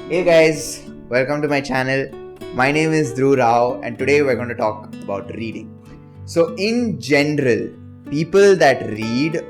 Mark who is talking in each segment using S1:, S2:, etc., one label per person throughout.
S1: Hey guys, welcome to my channel. My name is Dhruv Rao and today we're going to talk about reading. So in general, people that read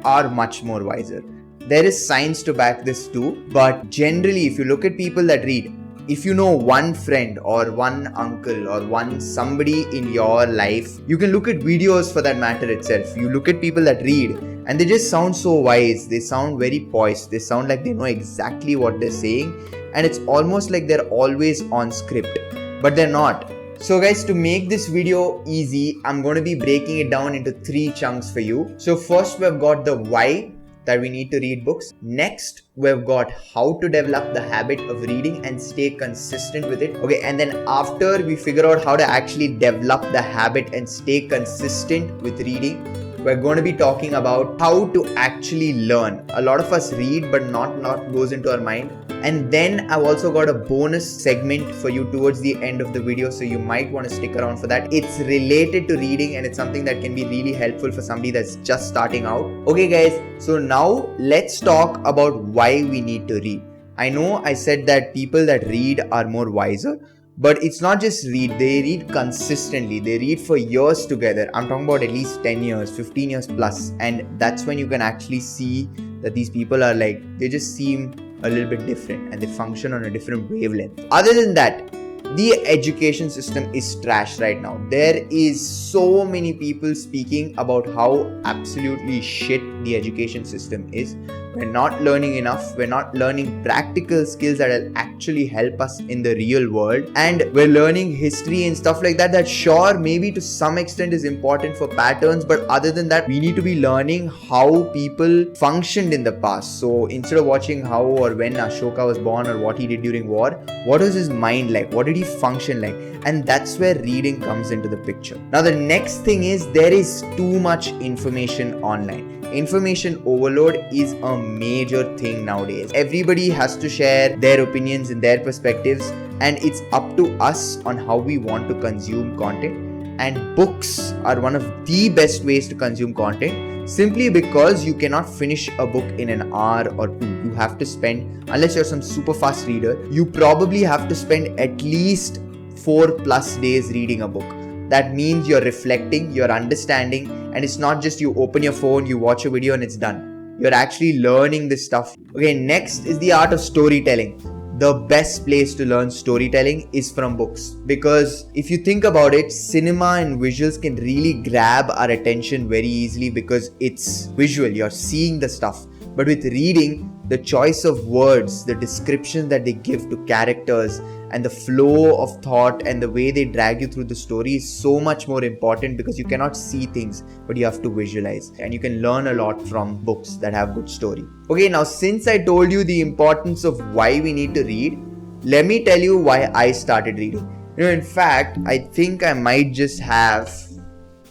S1: are much more wiser. There is science to back this too, but generally if you look at people that read, if you know one friend or one uncle or one somebody in your life, you can look at videos for that matter itself. You look at people that read and they just sound so wise. They sound very poised. They sound like they know exactly what they're saying. And it's almost like they're always on script, but they're not. So guys, to make this video easy, I'm going to be breaking it down into 3 chunks for you. So first we've got the why that we need to read books. Next, we've got how to develop the habit of reading and stay consistent with it. Okay, and then after we figure out how to actually develop the habit and stay consistent with reading, we're going to be talking about how to actually learn. A lot of us read, but not goes into our mind. And then I've also got a bonus segment for you towards the end of the video, so you might want to stick around for that. It's related to reading and it's something that can be really helpful for somebody that's just starting out. Okay guys, so now let's talk about why we need to read. I know I said that people that read are more wiser, but it's not just read, they read consistently. They read for years together. I'm talking about at least 10 years, 15 years plus. And that's when you can actually see that these people are like, they just seem a little bit different and they function on a different wavelength. Other than that, the education system is trash right now. There is so many people speaking about how absolutely shit the education system is. We're not learning enough. We're not learning practical skills that will actually help us in the real world. And we're learning history and stuff like that, that sure, maybe to some extent is important for patterns. But other than that, we need to be learning how people functioned in the past. So instead of watching how or when Ashoka was born or what he did during war, what was his mind like? What did he function like? And that's where reading comes into the picture. Now, the next thing is there is too much information online. Information overload is a major thing nowadays. Everybody has to share their opinions and their perspectives, and it's up to us on how we want to consume content. And books are one of the best ways to consume content, simply because you cannot finish a book in an hour or 2. You have to spend, unless you're some super fast reader, you probably have to spend at least 4+ days reading a book. That means you're reflecting, you're understanding, and it's not just you open your phone, you watch a video and it's done. You're actually learning this stuff. Okay, next is the art of storytelling. The best place to learn storytelling is from books, because if you think about it, cinema and visuals can really grab our attention very easily because it's visual, you're seeing the stuff. But with reading, the choice of words, the description that they give to characters, and the flow of thought and the way they drag you through the story is so much more important, because you cannot see things, but you have to visualize. And you can learn a lot from books that have good story. Okay, now since I told you the importance of why we need to read, let me tell you why I started reading. In fact, I think I might just have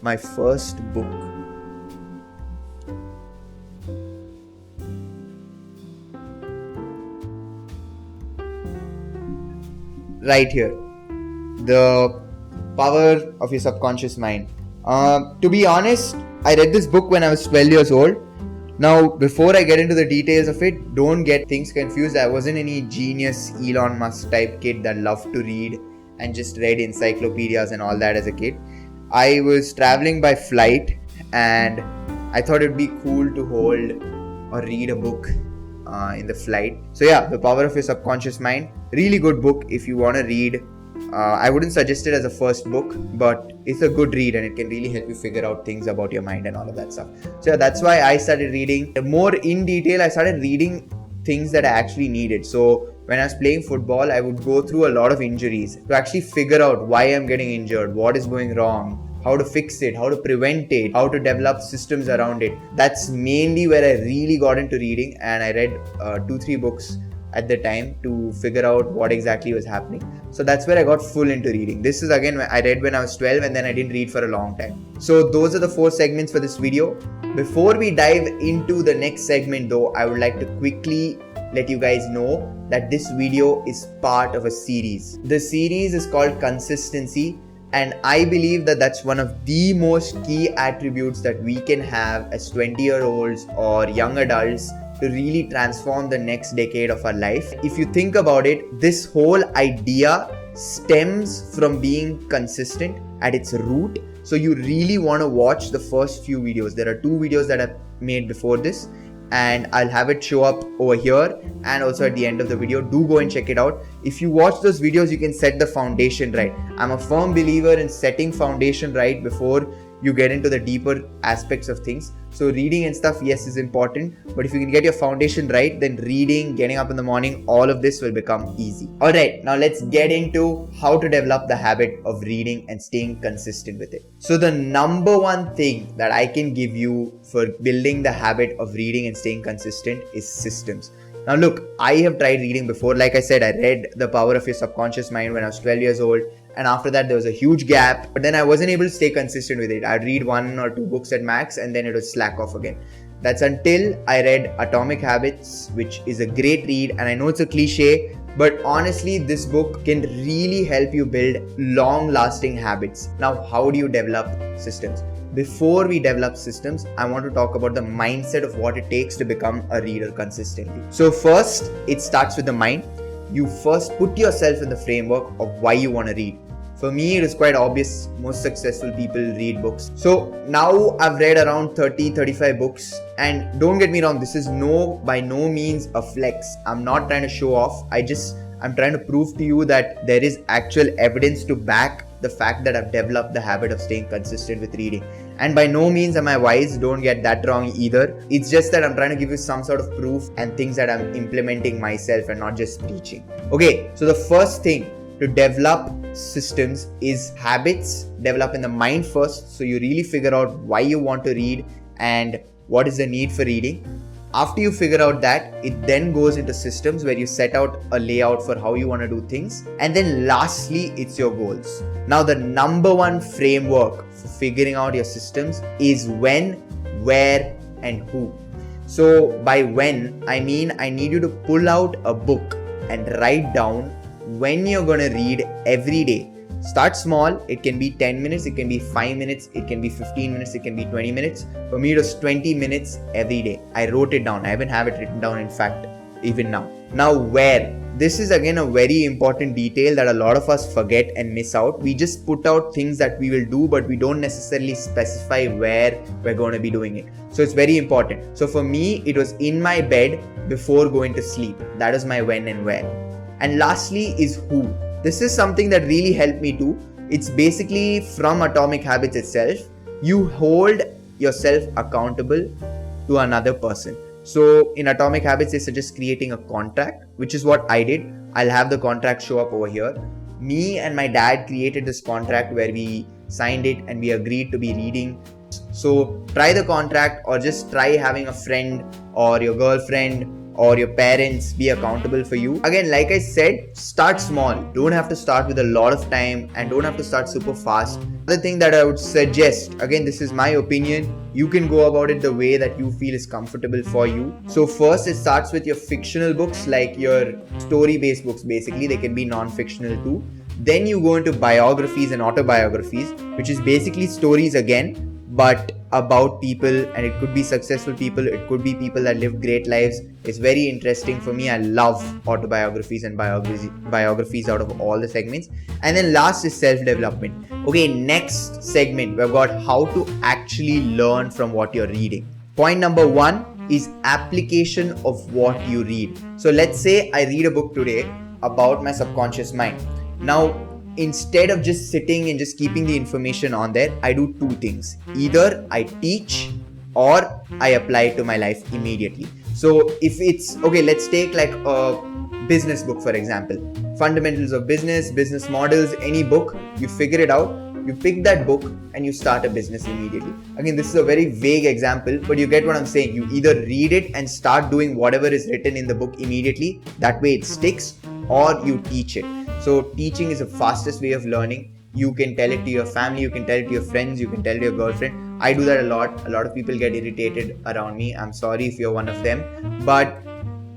S1: my first book. Right here, The Power of Your Subconscious Mind. To be honest, I read this book when I was 12 years old. Now, before I get into the details of it, don't get things confused. I wasn't any genius Elon Musk type kid that loved to read and just read encyclopedias and all that as a kid. I was traveling by flight and I thought it'd be cool to hold or read a book in the flight. So yeah, The Power of Your Subconscious Mind, really good book if you want to read. I wouldn't suggest it as a first book, but it's a good read and it can really help you figure out things about your mind and all of that stuff. So yeah, that's why I started reading more in detail. I started reading things that I actually needed. So when I was playing football, I would go through a lot of injuries to actually figure out why I'm getting injured, what is going wrong, how to fix it, how to prevent it, how to develop systems around it. That's mainly where I really got into reading, and I read 2-3 books at the time to figure out what exactly was happening. So that's where I got full into reading. This is again, I read when I was 12 and then I didn't read for a long time. So those are the 4 segments for this video. Before we dive into the next segment though, I would like to quickly let you guys know that this video is part of a series. The series is called Consistency. And I believe that that's one of the most key attributes that we can have as 20-year-olds or young adults to really transform the next decade of our life. If you think about it, this whole idea stems from being consistent at its root. So you really want to watch the first few videos. There are 2 videos that I've made before this, and I'll have it show up over here and also at the end of the video. Do go and check it out. If you watch those videos, you can set the foundation right. I'm a firm believer in setting foundation right before you get into the deeper aspects of things. So reading and stuff, yes, is important, but if you can get your foundation right, then reading, getting up in the morning, all of this will become easy. Alright, now let's get into how to develop the habit of reading and staying consistent with it. So the number one thing that I can give you for building the habit of reading and staying consistent is systems. Now look, I have tried reading before. Like I said, I read The Power of Your Subconscious Mind when I was 12 years old. And after that, there was a huge gap. But then I wasn't able to stay consistent with it. I'd read 1 or 2 books at max and then it would slack off again. That's until I read Atomic Habits, which is a great read. And I know it's a cliche, but honestly, this book can really help you build long-lasting habits. Now, how do you develop systems? Before we develop systems, I want to talk about the mindset of what it takes to become a reader consistently. So first, it starts with the mind. You first put yourself in the framework of why you want to read. For me, it is quite obvious. Most successful people read books. So now I've read around 30-35 books, and don't get me wrong, this is by no means a flex. I'm not trying to show off. I'm trying to prove to you that there is actual evidence to back the fact that I've developed the habit of staying consistent with reading. And by no means am I wise, don't get that wrong either. It's just that I'm trying to give you some sort of proof and things that I'm implementing myself and not just preaching. Okay, so the first thing to develop systems is habits. Develop in the mind first, so you really figure out why you want to read and what is the need for reading. After you figure out that, it then goes into systems where you set out a layout for how you want to do things. And then lastly, it's your goals. Now, the number one framework for figuring out your systems is when, where, and who. So by when, I mean I need you to pull out a book and write down when you're going to read every day. Start small. It can be 10 minutes, it can be 5 minutes, it can be 15 minutes, it can be 20 minutes. For me, it was 20 minutes every day. I wrote it down. I even have it written down, in fact, even now. Now, where? This is again a very important detail that a lot of us forget and miss out. We just put out things that we will do, but we don't necessarily specify where we're going to be doing it. So it's very important. So for me, it was in my bed before going to sleep. That is my when and where. And lastly is who. This is something that really helped me too. It's basically from Atomic Habits itself. You hold yourself accountable to another person. So in Atomic Habits, they suggest creating a contract, which is what I did. I'll have the contract show up over here. Me and my dad created this contract where we signed it and we agreed to be reading. So try the contract, or just try having a friend or your girlfriend or your parents be accountable for you. Again, like I said, start small. Don't have to start with a lot of time and don't have to start super fast. Another thing that I would suggest, again, this is my opinion, you can go about it the way that you feel is comfortable for you. So first, it starts with your fictional books, like your story-based books. Basically, they can be non-fictional too. Then you go into biographies and autobiographies, which is basically stories again, but about people, and it could be successful people, it could be people that live great lives. It's very interesting for me. I love autobiographies and biographies out of all the segments. And then last is self-development. Okay, next segment, we've got how to actually learn from what you're reading. Point number 1 is application of what you read. So let's say I read a book today about my subconscious mind. Now, instead of just sitting and just keeping the information on there, I do 2 things. Either I teach or I apply it to my life immediately. So if it's, okay, let's take like a business book, for example. Fundamentals of business, business models, any book, you figure it out, you pick that book and you start a business immediately. Again, this is a very vague example, but you get what I'm saying. You either read it and start doing whatever is written in the book immediately. That way it sticks, or you teach it. So teaching is the fastest way of learning. You can tell it to your family, you can tell it to your friends, you can tell it to your girlfriend. I do that a lot. A lot of people get irritated around me. I'm sorry if you're one of them, but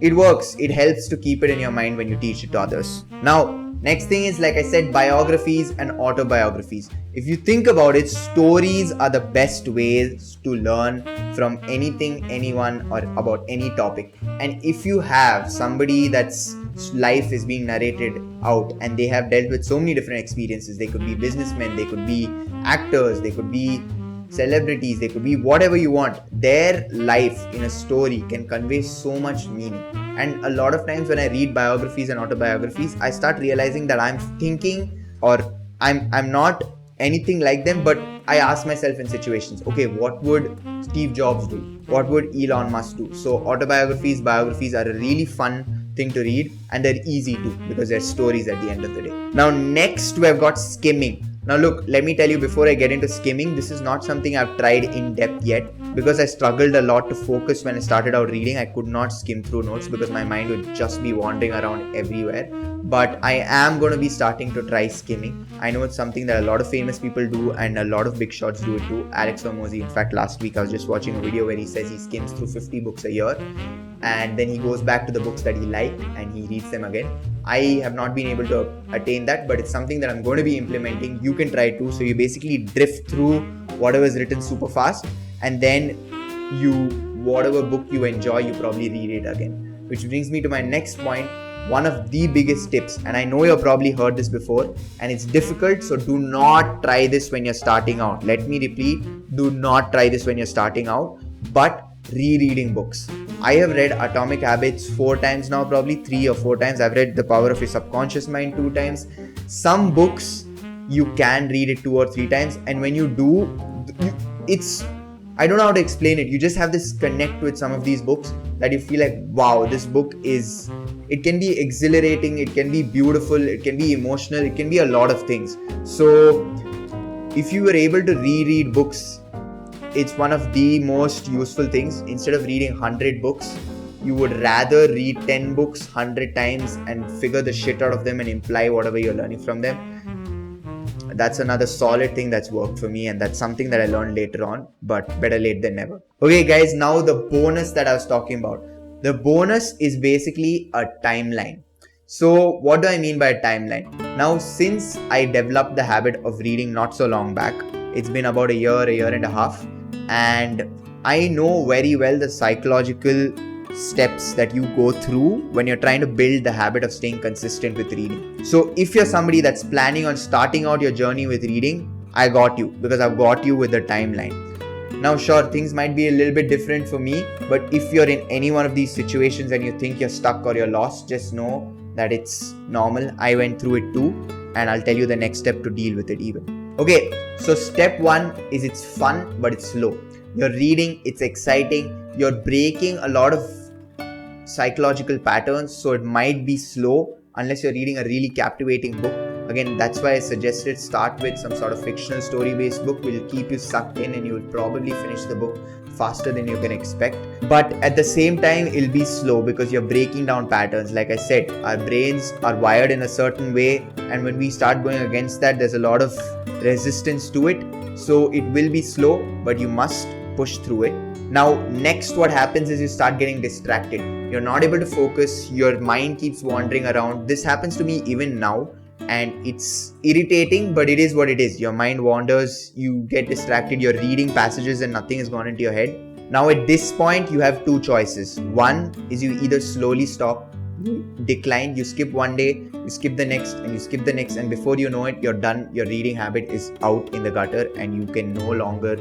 S1: it works. It helps to keep it in your mind when you teach it to others. Now, Next thing is, like I said, biographies and autobiographies. If you think about it, stories are the best ways to learn from anything, anyone, or about any topic. And if you have somebody that's life is being narrated out and they have dealt with so many different experiences, they could be businessmen, they could be actors, they could be celebrities, they could be whatever you want. Their life in a story can convey so much meaning. And a lot of times when I read biographies and autobiographies, I start realizing that I'm thinking, or I'm not anything like them, but I ask myself in situations, okay, what would Steve Jobs do? What would Elon Musk do? So autobiographies, biographies are a really fun thing to read, and they're easy too because they're stories at the end of the day. Now next we've got skimming. Now look, let me tell you before I get into skimming, this is not something I've tried in depth yet because I struggled a lot to focus when I started out reading. I could not skim through notes because my mind would just be wandering around everywhere. But I am going to be starting to try skimming. I know it's something that a lot of famous people do and a lot of big shots do it too. Alex Hormozi, in fact, last week I was just watching a video where he says he skims through 50 books a year and then he goes back to the books that he liked and he reads them again. I have not been able to attain that, but it's something that I'm going to be implementing. You can try too. So you basically drift through whatever is written super fast, and then whatever book you enjoy, you probably read it again. Which brings me to my next point. One of the biggest tips, and I know you've probably heard this before, and it's difficult, so do not try this when you're starting out. Let me repeat, do not try this when you're starting out, but rereading books. I have read Atomic Habits 4 times now, probably 3 or 4 times. I've read The Power of Your Subconscious Mind 2 times. Some books you can read it 2 or 3 times, and when you do, I don't know how to explain it. You just have this connect with some of these books that you feel like, wow, this book it can be exhilarating, it can be beautiful, it can be emotional, it can be a lot of things. So if you were able to reread books, it's one of the most useful things. Instead of reading 100 books, you would rather read 10 books 100 times and figure the shit out of them and imply whatever you're learning from them. That's another solid thing that's worked for me, and that's something that I learned later on, but better late than never. Okay guys, now the bonus that I was talking about. The bonus is basically a timeline. So what do I mean by a timeline? Now, since I developed the habit of reading not so long back, it's been about a year and a half, and I know very well the psychological steps that you go through when you're trying to build the habit of staying consistent with reading. So if you're somebody that's planning on starting out your journey with reading, I got you, because I've got you with the timeline. Now sure, things might be a little bit different for me, but if you're in any one of these situations and you think you're stuck or you're lost, just know that it's normal. I went through it too, and I'll tell you the next step to deal with it even. Okay, so step 1 is it's fun, but it's slow. You're reading, it's exciting, you're breaking a lot of psychological patterns, so it might be slow unless you're reading a really captivating book. Again, that's why I suggested start with some sort of fictional story-based book. Will keep you sucked in and you will probably finish the book faster than you can expect. But at the same time, it'll be slow because you're breaking down patterns. Like I said, our brains are wired in a certain way, and when we start going against that, there's a lot of resistance to it. So it will be slow, but you must push through it. Now, next what happens is you start getting distracted. You're not able to focus. Your mind keeps wandering around. This happens to me even now, and it's irritating, but it is what it is. Your mind wanders, you get distracted, you're reading passages and nothing has gone into your head. Now at this point, you have 2 choices. One is you either slowly stop, you decline, you skip one day, you skip the next, and you skip the next, and before you know it, you're done. Your reading habit is out in the gutter and you can no longer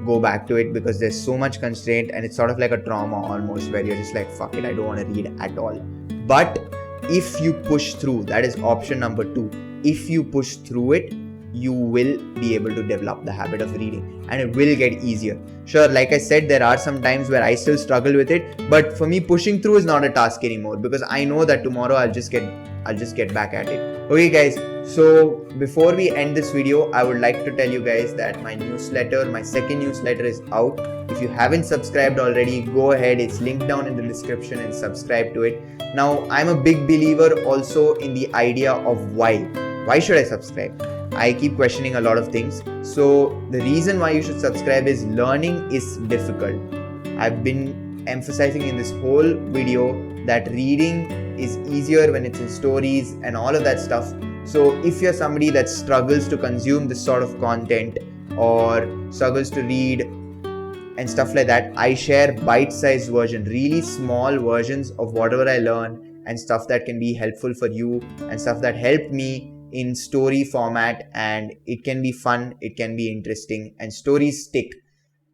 S1: go back to it because there's so much constraint, and it's sort of like a trauma almost, where you're just like, fuck it, I don't want to read at all. But if you push through, that is option number 2. If you push through it, you will be able to develop the habit of reading, and it will get easier. Sure, like I said, there are some times where I still struggle with it, but for me, pushing through is not a task anymore because I know that tomorrow I'll just get back at it. Okay guys, so before we end this video, I would like to tell you guys that my newsletter, my second newsletter is out. If you haven't subscribed already, go ahead. It's linked down in the description and subscribe to it. Now, I'm a big believer also in the idea of why. Why should I subscribe? I keep questioning a lot of things. So the reason why you should subscribe is learning is difficult. I've been emphasizing in this whole video that reading is easier when it's in stories and all of that stuff. So if you're somebody that struggles to consume this sort of content or struggles to read and stuff like that, I share bite-sized version, really small versions of whatever I learn and stuff that can be helpful for you and stuff that helped me in story format. And it can be fun, it can be interesting, and stories stick.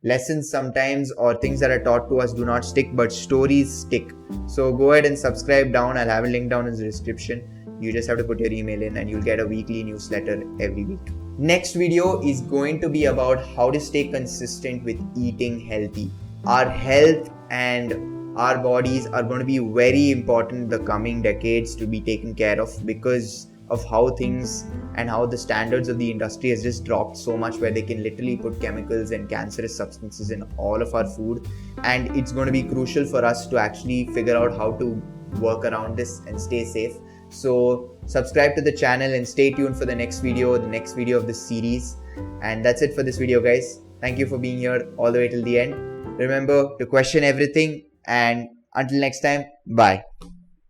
S1: Lessons sometimes or things that are taught to us do not stick, but stories stick. So go ahead and subscribe down. I'll have a link down in the description. You just have to put your email in and you'll get a weekly newsletter every week. Next video is going to be about how to stay consistent with eating healthy. Our health and our bodies are going to be very important in the coming decades to be taken care of, because of how things and how the standards of the industry has just dropped so much, where they can literally put chemicals and cancerous substances in all of our food. And it's going to be crucial for us to actually figure out how to work around this and stay safe. So subscribe to the channel and stay tuned for the next video of this series. And that's it for this video, guys. Thank you for being here all the way till the end. Remember to question everything, and until next time, bye.